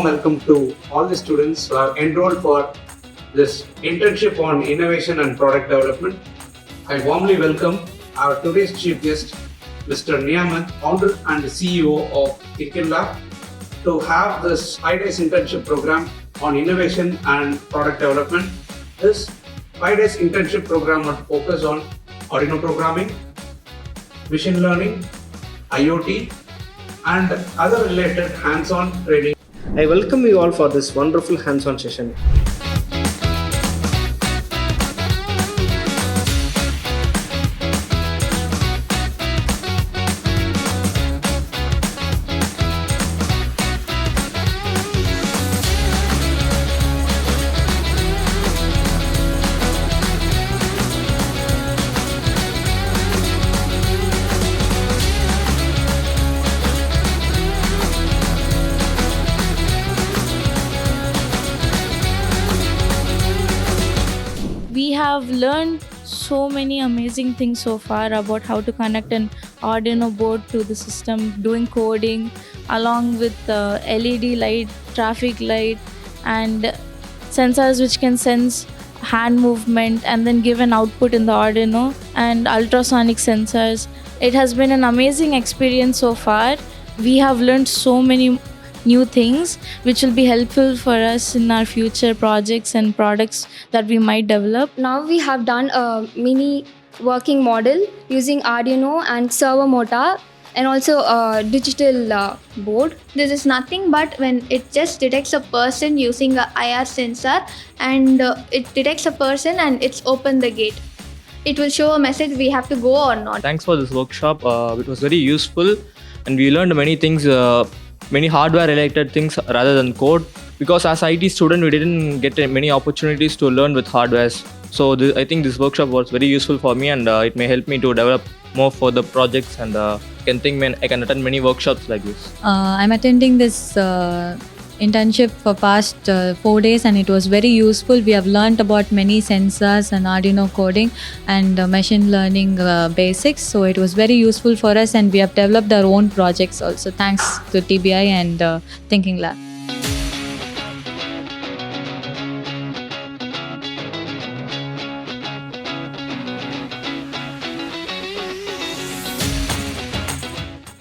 welcome to all the students who have enrolled for this internship on innovation and product development. I warmly welcome our today's chief guest, Mr. Niyaman, founder and CEO of Thinking Lab, to have this 5 days internship program on innovation and product development. This 5 days internship program would focus on Arduino programming, machine learning, IoT, and other related hands-on training. I welcome you all for this wonderful hands-on session. We have learned so many amazing things so far about how to connect an Arduino board to the system, doing coding along with LED light, traffic light, and sensors which can sense hand movement and then give an output in the Arduino, and ultrasonic sensors. It has been an amazing experience so far. We have learned so many new things which will be helpful for us in our future projects and products that we might develop. Now we have done a mini working model using Arduino and servo motor and also a digital board. This is nothing but when it just detects a person using a IR sensor, and it detects a person and it's open the gate. It will show a message we have to go or not. Thanks for this workshop. It was very useful and we learned many things, many hardware related things rather than code, because as IT student we didn't get many opportunities to learn with hardwares. So I think this workshop was very useful for me, and it may help me to develop more for the projects, and I can attend many workshops like this. I'm attending this internship for past 4 days, and it was very useful. We have learned about many sensors and Arduino coding and machine learning basics. So it was very useful for us, and we have developed our own projects also. Thanks to TBI and Thinking Lab.